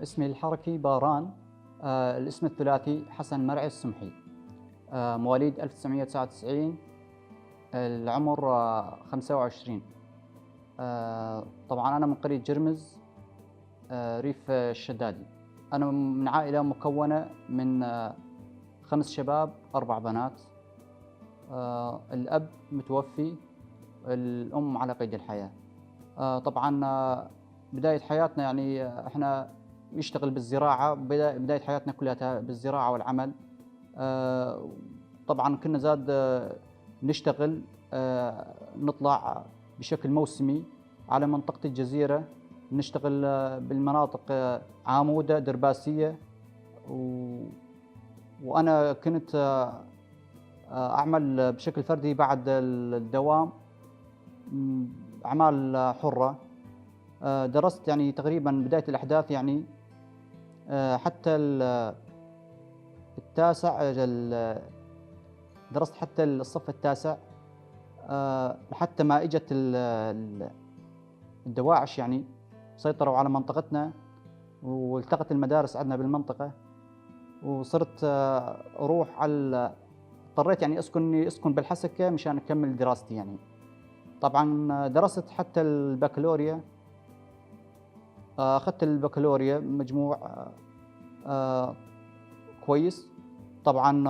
اسمي الحركي باران. الاسم الثلاثي حسن مرعي السمحي. مواليد 1999. العمر 25. طبعا أنا من قرية جرمز، ريف الشدادي. أنا من عائلة مكونة من 5 شباب 4 بنات. الأب متوفي، الأم على قيد الحياة. طبعا بداية حياتنا يعني احنا نشتغل بالزراعة، بداية حياتنا كلها بالزراعة والعمل. طبعا كنا زاد نشتغل، نطلع بشكل موسمي على منطقة الجزيرة، نشتغل بالمناطق عامودة درباسية، وأنا كنت أعمل بشكل فردي بعد الدوام أعمال حرة. درست يعني تقريبا بداية الأحداث يعني حتى التاسع، درست حتى الصف التاسع، حتى ما اجت الدواعش يعني سيطروا على منطقتنا، والتقت المدارس عندنا بالمنطقة، وصرت اروح على اضطريت يعني اسكن بالحسكة مشان اكمل دراستي يعني. طبعا درست حتى البكالوريا، اخذت البكالوريا مجموع كويس. طبعا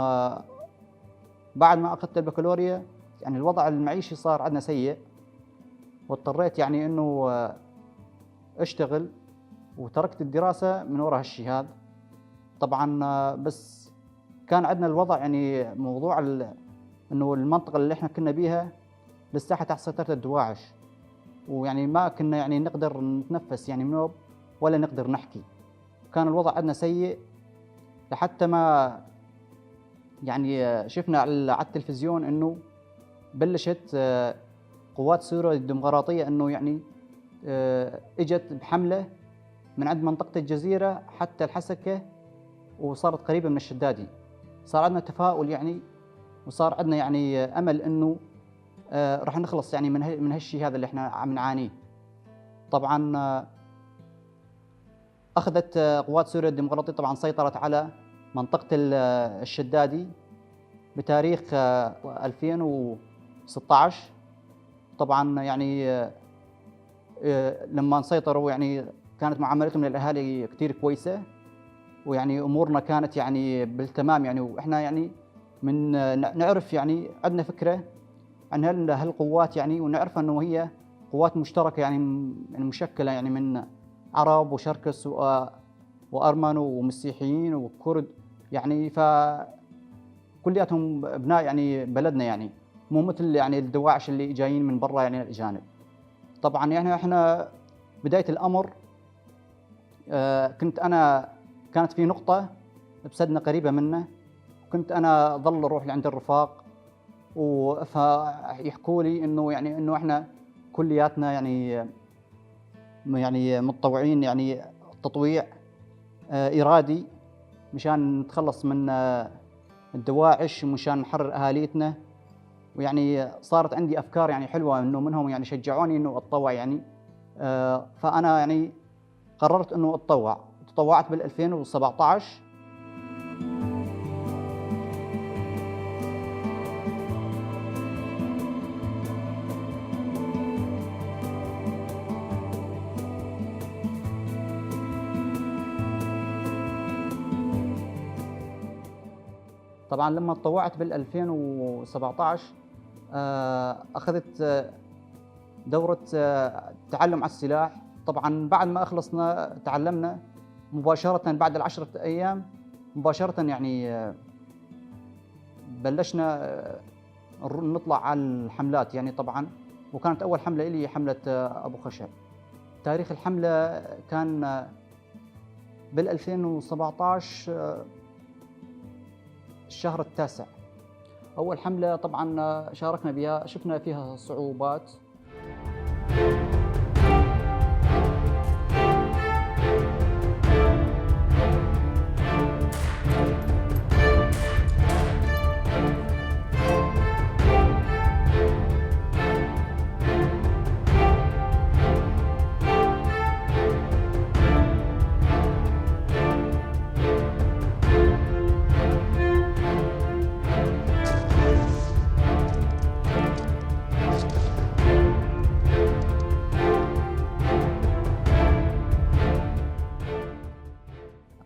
بعد ما اخذت البكالوريا يعني الوضع المعيشي صار عندنا سيء، واضطريت يعني انه اشتغل، وتركت الدراسة من وراء هالشيء هذا. طبعا بس كان عندنا الوضع يعني موضوع انه المنطقة اللي احنا كنا بيها لسه تحت سيطرة الدواعش، ويعني ما كنا يعني نقدر نتنفس يعني منوب ولا نقدر نحكي. كان الوضع عندنا سيء لحتى ما يعني شفنا على التلفزيون انه بلشت قوات سوريا الديمقراطية انه يعني اجت بحملة من عند منطقة الجزيرة حتى الحسكة، وصارت قريبة من الشدادي. صار عندنا تفاؤل يعني، وصار عندنا يعني امل انه راح نخلص يعني من هالشيء هذا اللي احنا عم نعانيه. طبعا اخذت قوات سوريا الديمقراطية طبعا سيطرت على منطقة الشدادي بتاريخ 2016. طبعا يعني لما سيطروا يعني كانت معاملتهم للاهالي كثير كويسه، ويعني امورنا كانت يعني بالتمام يعني. واحنا يعني من نعرف يعني عندنا فكره عن هالقوات يعني، ونعرف انه هي قوات مشتركه يعني مشكله يعني من عرب وشركس وارمن ومسيحيين وكرد يعني، كلياتهم ابناء يعني بلدنا يعني، مو مثل يعني الدواعش اللي جايين من برا يعني الاجانب. طبعا يعني احنا بدايه الامر كانت في نقطه بسدنا قريبه منه، كنت انا ظل اروح لعند الرفاق فيحكوا لي انه احنا كلياتنا يعني متطوعين يعني تطويع ارادي مشان نتخلص من الدواعش ومشان نحرر اهاليتنا. ويعني صارت عندي افكار يعني حلوه، انه منهم يعني شجعوني انه اتطوع يعني. فانا يعني قررت انه اتطوع، تطوعت بال 2017. طبعا لما تطوعت بال 2017 اخذت دورة تعلم على السلاح. طبعا بعد ما اخلصنا تعلمنا مباشرة بعد ال10 ايام مباشرة يعني بلشنا نطلع على الحملات يعني. طبعا وكانت اول حملة لي حملة ابو خشب. تاريخ الحملة كان بال 2017 الشهر التاسع. أول حملة طبعاً شاركنا بها، شفنا فيها صعوبات.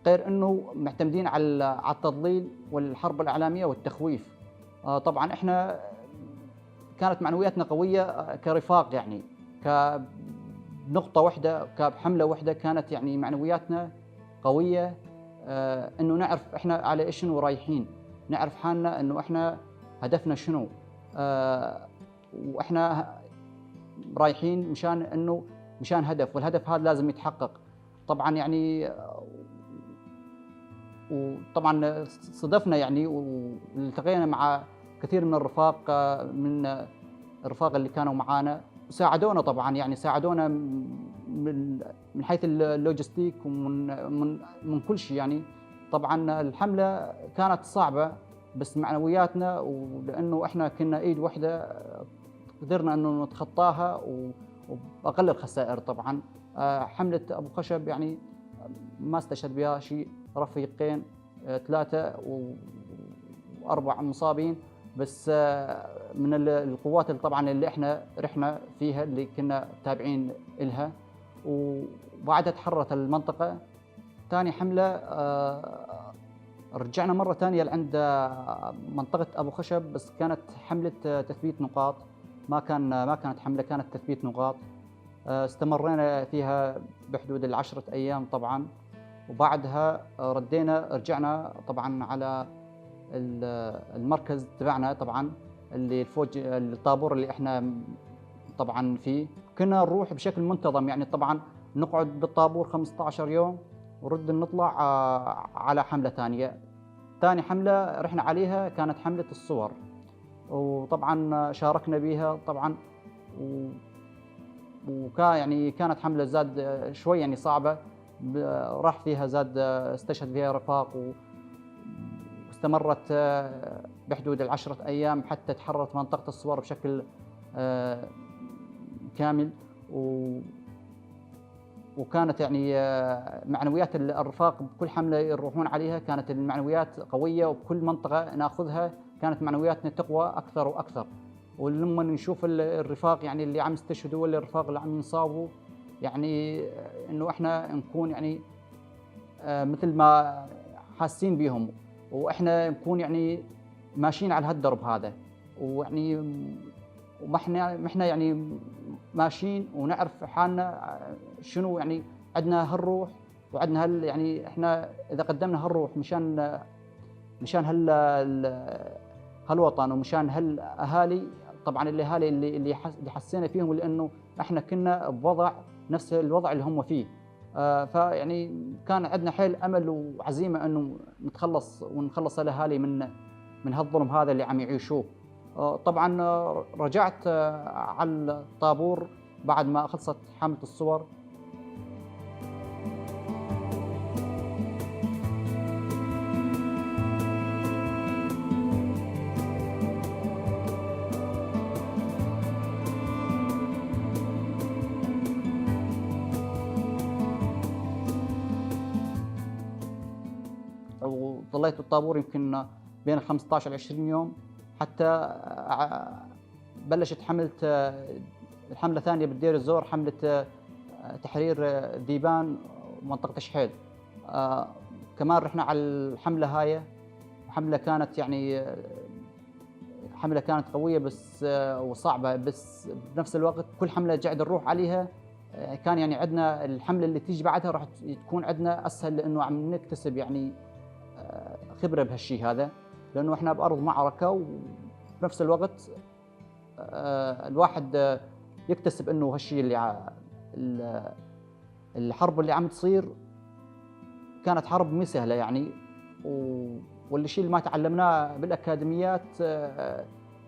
غير انه معتمدين على التضليل والحرب الاعلاميه والتخويف. طبعا احنا كانت معنوياتنا قويه كرفاق، يعني كنقطه واحده، كحمله واحده، كانت يعني معنوياتنا قويه. انه نعرف احنا على ايش رايحين، نعرف حالنا انه احنا هدفنا شنو، واحنا رايحين مشان هدف، والهدف هذا لازم يتحقق. طبعا يعني وطبعا صدفنا يعني والتقينا مع كثير من الرفاق، من الرفاق اللي كانوا معانا، ساعدونا طبعا، يعني ساعدونا من حيث اللوجستيك ومن كل شيء يعني. طبعا الحمله كانت صعبه، بس معنوياتنا ولانه احنا كنا ايد واحده قدرنا انه نتخطاها وباقل الخسائر. طبعا حمله ابو خشب يعني ما استشهد بها شيء، رفيقين 3 و4 مصابين بس. من القوات اللي طبعا اللي احنا رحنا فيها، اللي كنا تابعين لها، وبعدها تحررت المنطقه. ثاني حمله رجعنا مره ثانيه لعند منطقه ابو خشب، بس كانت حمله تثبيت نقاط، ما كانت حمله، كانت تثبيت نقاط. استمرينا فيها بحدود ال10 أيام طبعا، وبعدها رجعنا طبعا على المركز تبعنا طبعا، اللي الطابور اللي احنا طبعا فيه. كنا نروح بشكل منتظم، يعني طبعا نقعد بالطابور 15 يوم ورد نطلع على حملة ثانية. ثاني حملة رحنا عليها كانت حملة الصور، وطبعا شاركنا بها طبعا، يعني كانت حملة زاد شوي يعني صعبة، راح فيها زاد استشهد فيها رفاق، واستمرت بحدود ال10 أيام حتى تحررت منطقة الصور بشكل كامل. وكانت يعني معنويات الرفاق بكل حملة يروحون عليها كانت المعنويات قوية، وبكل منطقة ناخذها كانت معنوياتنا تقوى أكثر وأكثر. ولما نشوف الرفاق يعني اللي عم يستشهدوا ولا الرفاق اللي عم ينصابوا، يعني انه احنا نكون يعني مثل ما حاسين بهم، واحنا نكون يعني ماشيين على هالدرب هذا، ويعني وما احنا يعني ماشيين ونعرف حالنا شنو، يعني عندنا هالروح وعندنا يعني احنا اذا قدمنا هالروح مشان هالوطن ومشان هالاهالي. طبعا الاهالي اللي حسينا فيهم، لانه احنا كنا بوضع نفس الوضع اللي هم فيه، فيعني كان عندنا حيل امل وعزيمه انه نخلص الاهالي من هالظلم هذا اللي عم يعيشوه. طبعا رجعت على الطابور بعد ما خلصت حملة الصور. وظليت بالطابور يمكن بين 15 ل 20 يوم حتى بلشت الحملة ثانية بالدير الزور، حملة تحرير ذيبان ومنطقة شحيل. كمان رحنا على الحملة هاي، حملة كانت يعني حملة كانت قوية بس وصعبة، بس بنفس الوقت كل حملة قاعد نروح عليها كان يعني عندنا الحملة اللي تيجي بعدها راح تكون عندنا أسهل، لأنه عم نكتسب يعني خبرة بهالشيء هذا، لأنه إحنا بأرض معركة، وبنفس الوقت الواحد يكتسب إنه هالشيء الحرب اللي عم تصير كانت حرب مو سهلة يعني. والشيء اللي ما تعلمناه بالأكاديميات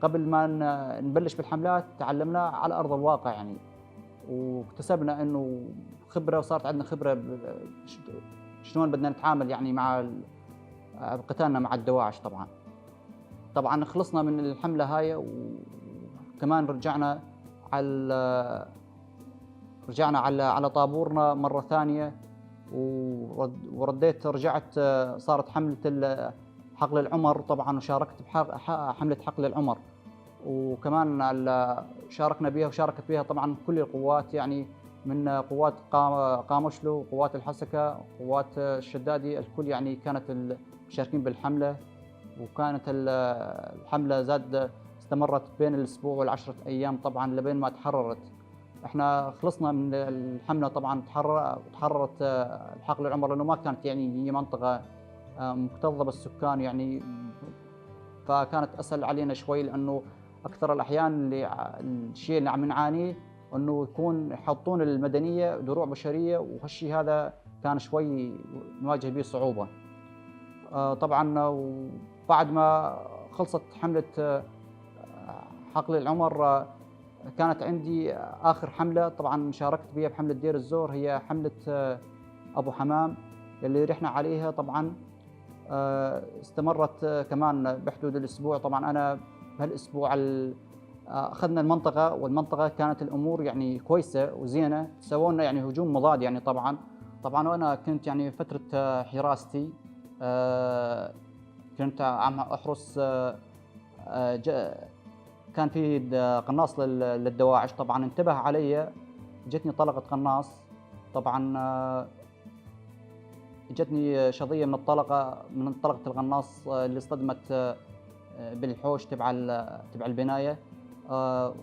قبل ما نبلش بالحملات تعلمناه على أرض الواقع يعني، واكتسبنا إنه خبرة، وصارت عندنا خبرة شلون بدنا نتعامل يعني مع قتالنا مع الدواعش. طبعا خلصنا من الحملة هاي، وكمان رجعنا على طابورنا مرة ثانية، رجعت صارت حملة حقل العمر طبعا، وشاركت بحملة حقل العمر، وكمان شاركنا بها وشاركت بها طبعا كل القوات يعني من قوات قامشلو، قوات الحسكة، قوات الشدادي، الكل يعني كانت مشاركين بالحملة. وكانت الحملة استمرت بين الأسبوع وال10 أيام طبعًا لبين ما تحررت. إحنا خلصنا من الحملة طبعًا تحررت الحقل العمر، لأنه ما كانت يعني هي منطقة مكتظة بالسكان يعني، فكانت أسهل علينا شوي، لأنه أكثر الأحيان الشيء اللي عم نعانيه إنه يحطون المدنية دروع بشرية، وهالشيء هذا كان شوي نواجه به صعوبة. طبعًا وبعد ما خلصت حملة حقل العمر، كانت عندي آخر حملة طبعًا شاركت بها بحملة دير الزور، هي حملة أبو حمام اللي رحنا عليها طبعًا. استمرت كمان بحدود الأسبوع. طبعًا أنا بهالأسبوع أخذنا المنطقة، والمنطقة كانت الأمور يعني كويسة وزينة. سووا لنا يعني هجوم مضاد يعني طبعًا وأنا كنت يعني فترة حراستي، كنت عم أحرس. ج كان في قناص للدواعش طبعًا انتبه عليَّ، جتني طلقة قناص. طبعًا جتني شظية من طلقة القناص اللي اصطدمت بالحوش تبع البناية.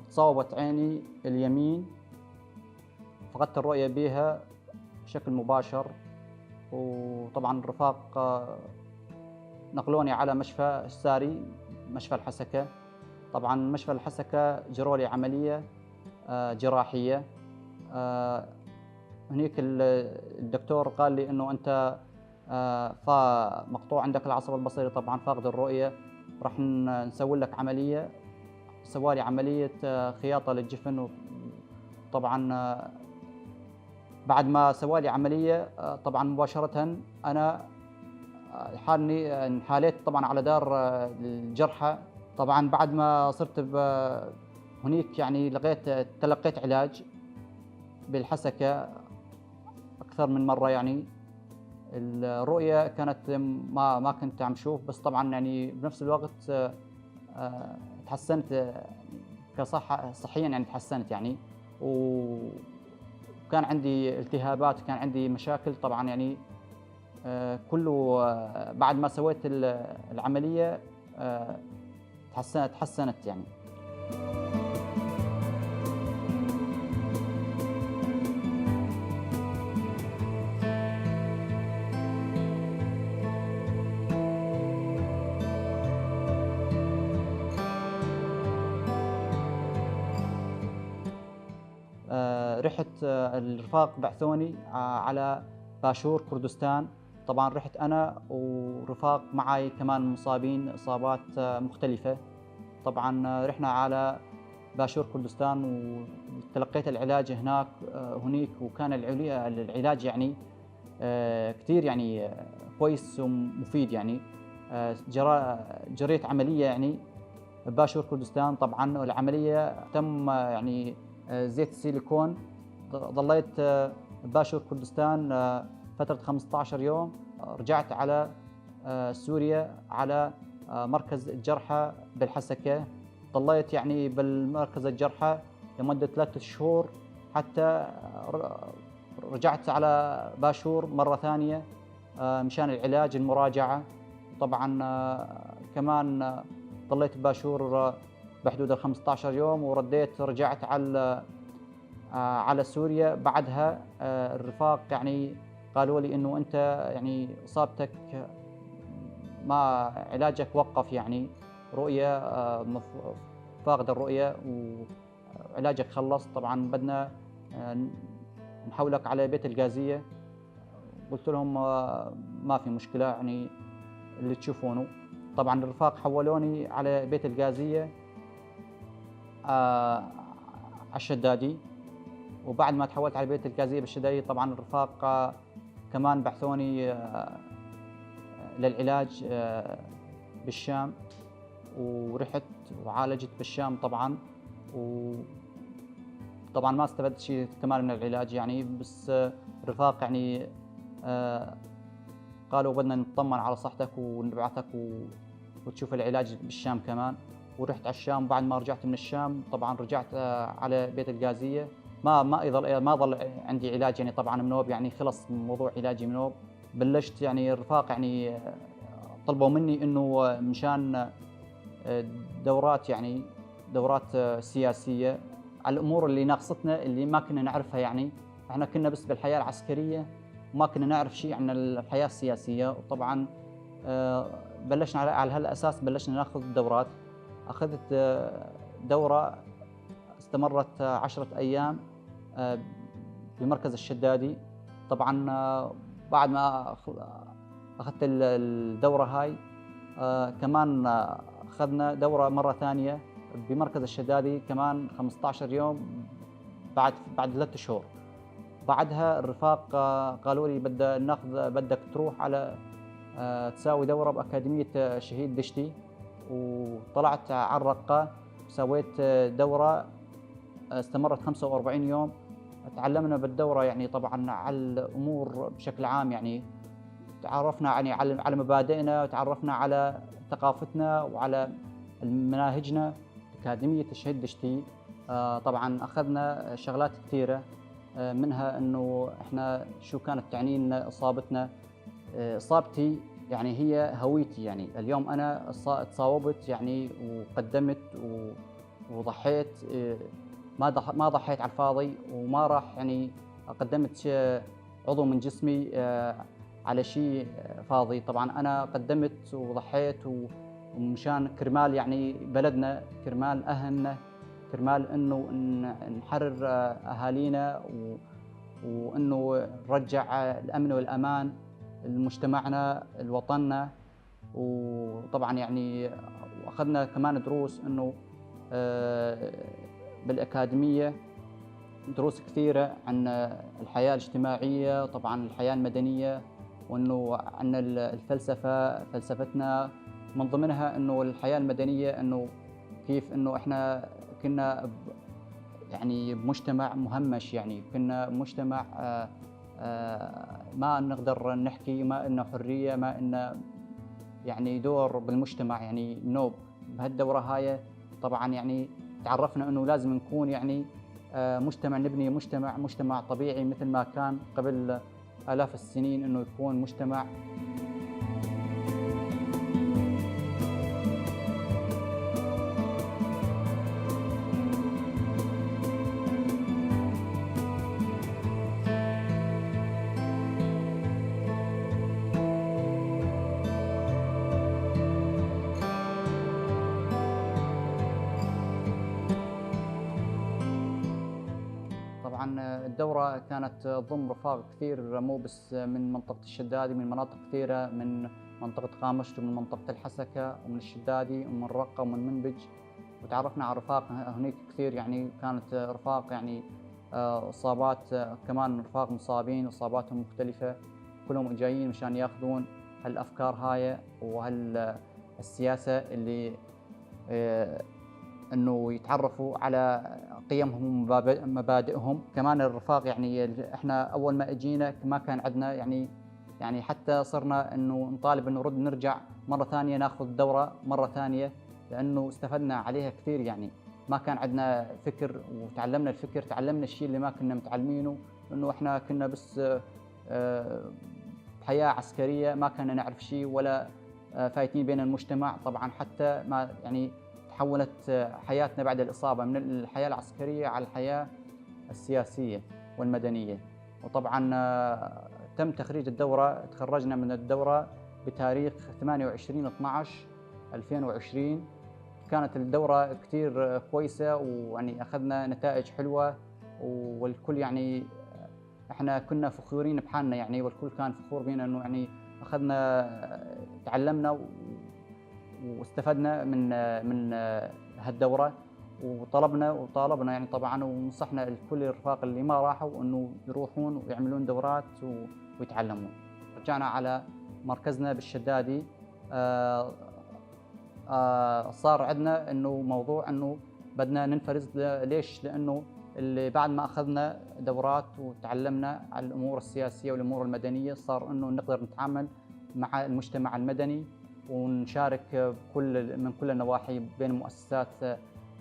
تصاوبت عيني اليمين، فقدت الرؤية بيها بشكل مباشر. وطبعًا الرفاق نقلوني على مشفى الساري، مشفى الحسكة. طبعًا مشفى الحسكة جروا لي عملية جراحية. هنيك الدكتور قال لي إنه أنت مقطوع عندك العصب البصري، طبعًا فاقد الرؤية، راح نسوي لك عملية. سوى لي عملية خياطة للجفن. وطبعًا بعد ما سوى لي عملية طبعًا مباشرةً أنا انحاليت طبعًا على دار الجرحى. طبعًا بعد ما صرت هنيك يعني تلقيت علاج بالحسكة أكثر من مرة يعني. الرؤية كانت ما كنت عم شوف، بس طبعًا يعني بنفس الوقت تحسنت صحيًا يعني تحسنت يعني. وكان عندي التهابات، كان عندي مشاكل طبعًا يعني. كله بعد ما سويت العملية تحسنت يعني. رحت الرفاق بعثوني على باشور كردستان. طبعًا رحت أنا ورفاق معي كمان مصابين إصابات مختلفة. طبعًا رحنا على باشور كردستان وتلقيت العلاج هناك. هنيك وكان العلاج يعني كتير يعني كويس ومفيد يعني. جريت عملية يعني بباشور كردستان. طبعًا العملية تم يعني زيت السيليكون. ضليت بباشور كردستان فترة 15 يوم. رجعت على سوريا على مركز الجرحى بالحسكة. ضليت يعني بالمركز الجرحى لمدة 3 شهور، حتى رجعت على باشور مرة ثانية مشان العلاج المراجعة. طبعًا كمان ضليت بباشور بحدود ال15 يوم، رجعت على سوريا. بعدها الرفاق يعني قالوا لي إنه أنت يعني إصابتك ما علاجك وقّف يعني، رؤية فاقد الرؤية وعلاجك خلص. طبعًا بدنا نحولك على بيت الغازية. قلت لهم ما في مشكلة يعني اللي تشوفونه. طبعًا الرفاق حولوني على بيت الغازية على الشدادي. وبعد ما تحولت على بيت الغازية بالشدادي، طبعًا الرفاق كمان بعثوني للعلاج بالشام، ورحت وعالجت بالشام طبعًا. وطبعًا ما استفدت شيء كمان من العلاج يعني، بس الرفاق يعني قالوا بدنا نطمن على صحتك ونبعثك وتشوف العلاج بالشام كمان. ورحت على الشام. بعد ما رجعت من الشام طبعًا رجعت على بيت الغازية. ما ظل عندي علاج يعني طبعًا منوب، يعني خلص موضوع علاجي منوب. بلشت يعني الرفاق يعني طلبوا مني إنه مشان دورات يعني دورات سياسية على الأمور اللي ناقصتنا اللي ما كنا نعرفها يعني. إحنا كنا بس بالحياة العسكرية وما كنا نعرف شيء عن الحياة السياسية. وطبعًا بلشنا على هالأساس بلشنا ناخذ دورات. أخذت دورة استمرت 10 أيام بمركز الشدادي. طبعًا بعد ما أخذت الدورة هاي كمان أخذنا دورة مرة ثانية بمركز الشدادي كمان 15 يوم بعد 3 شهور. بعدها الرفاق قالوا لي بدك تروح على تساوي دورة بأكاديمية شهيد دشتي. وطلعت على الرقة وسويت دورة استمرت 45 يوم. تعلمنا بالدورة يعني طبعًا على الأمور بشكل عام، يعني تعرفنا يعني على مبادئنا، وتعرفنا على ثقافتنا وعلى مناهجنا. أكاديمية الشهيد دشتي طبعًا أخذنا شغلات كثيرة، منها إنه إحنا شو كانت تعني لنا إصابتنا. إصابتي يعني هي هويتي. يعني اليوم أنا تصاوبت يعني وقدمت وضحيت، ما ضحيت على الفاضي، وما راح يعني قدمت عضو من جسمي على شيء فاضي. طبعًا أنا قدمت وضحيت ومشان كرمال يعني بلدنا، كرمال أهلنا، كرمال إنه نحرر أهالينا وإنه نرجع الأمن والأمان لمجتمعنا لوطننا. وطبعًا يعني وأخذنا كمان دروس إنه بالأكاديمية دروس كثيرة عن الحياة الاجتماعية، طبعًا الحياة المدنية، وإنه عن الفلسفة، فلسفتنا من ضمنها إنه الحياة المدنية، إنه كيف إنه إحنا كنا يعني بمجتمع مهمش. يعني كنا مجتمع ما نقدر نحكي، ما إلنا حرية، ما إلنا يعني دور بالمجتمع يعني نوب. بهالدورة هاي طبعًا يعني تعرفنا إنه لازم نكون يعني مجتمع، نبني مجتمع طبيعي مثل ما كان قبل آلاف السنين، إنه يكون مجتمع. طبعًا الدورة كانت تضم رفاق كثير، مو بس من منطقة الشدادي، من مناطق كثيرة، من منطقة قامشت، ومن منطقة الحسكة، ومن الشدادي، ومن رقة، ومن منبج. وتعرفنا على رفاق هنيك كثير، يعني كانت رفاق يعني إصابات، كمان رفاق مصابين إصاباتهم مختلفة، كلهم جايين مشان ياخذون هالأفكار هاي السياسة اللي إنه يتعرفوا على قيمهم ومبادئهم. كمان الرفاق يعني إحنا أول ما إجينا ما كان عندنا يعني حتى صرنا إنه نطالب إنه نرجع مرة ثانية ناخذ دورة مرة ثانية، لأنه استفدنا عليها كثير. يعني ما كان عندنا فكر، وتعلمنا الفكر، تعلمنا الشيء اللي ما كنا متعلمينه، إنه إحنا كنا بس بحياة عسكرية، ما كنا نعرف شيء ولا فايتين بين المجتمع. طبعًا حتى ما يعني تحولت حياتنا بعد الإصابة من الحياة العسكرية على الحياة السياسية والمدنية. وطبعًا تم تخريج الدورة، تخرجنا من الدورة بتاريخ 28/12/2020. كانت الدورة كتير كويسة، ويعني أخذنا نتائج حلوة، والكل يعني إحنا كنا فخورين بحالنا يعني، والكل كان فخور بينا إنه يعني تعلمنا واستفدنا من هالدورة. وطالبنا يعني طبعًا، ونصحنا لكل الرفاق اللي ما راحوا إنه يروحون ويعملون دورات ويتعلمون. رجعنا على مركزنا بالشدادي. صار عندنا إنه موضوع إنه بدنا ننفرز. ليش؟ لأنه اللي بعد ما أخذنا دورات وتعلمنا على الأمور السياسية والأمور المدنية، صار إنه نقدر نتعامل مع المجتمع المدني ونشارك من كل النواحي بين مؤسسات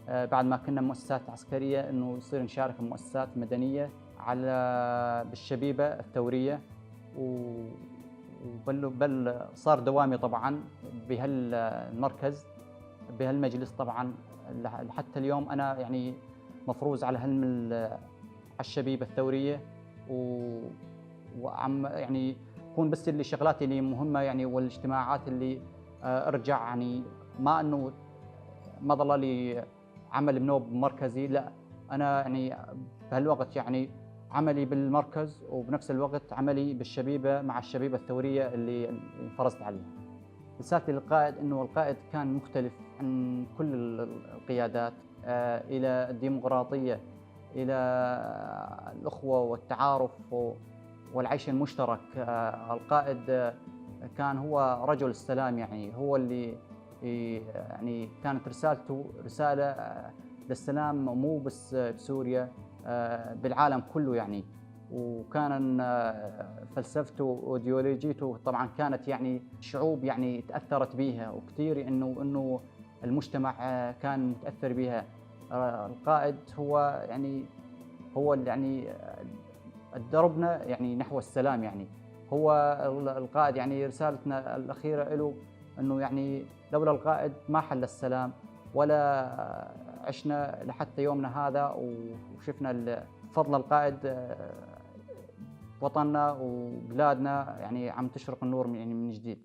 بعد ما كنا مؤسسات عسكرية إنه يصير نشارك بمؤسسات مدنية على بالشبيبة الثورية، بل صار دوامي طبعًا بهالمركز بهالمجلس طبعًا لحتى اليوم أنا يعني مفروز على على الشبيبة الثورية، و وعم يعني أكون بس اللي شغلاتي اللي مهمة يعني والاجتماعات اللي أرجع يعني ما إنه ما ضل لي عمل بنوب مركزي، لأ أنا يعني بهالوقت يعني عملي بالمركز وبنفس الوقت عملي بالشبيبة مع الشبيبة الثورية اللي انفرزت عليها. رسالتي للقائد إنه القائد كان مختلف عن كل القيادات، إلى الديمقراطية، إلى الأخوة والتعارف والعيش المشترك. القائد كان هو رجل السلام، يعني هو اللي يعني كانت رسالته رسالة للسلام مو بس بسوريا، بالعالم كله يعني. وكان فلسفته وإيديولوجيته طبعًا كانت يعني الشعوب يعني تأثّرت بيها، وكتير إنه المجتمع كان متأثّر بيها. القائد هو يعني هو اللي يعني دربنا يعني نحو السلام يعني. هو القائد يعني رسالتنا الأخيرة إله إنه يعني لولا القائد ما حل السلام ولا عشنا لحتى يومنا هذا، وشفنا بفضل القائد وطننا وبلادنا يعني عم تشرق النور من يعني من جديد.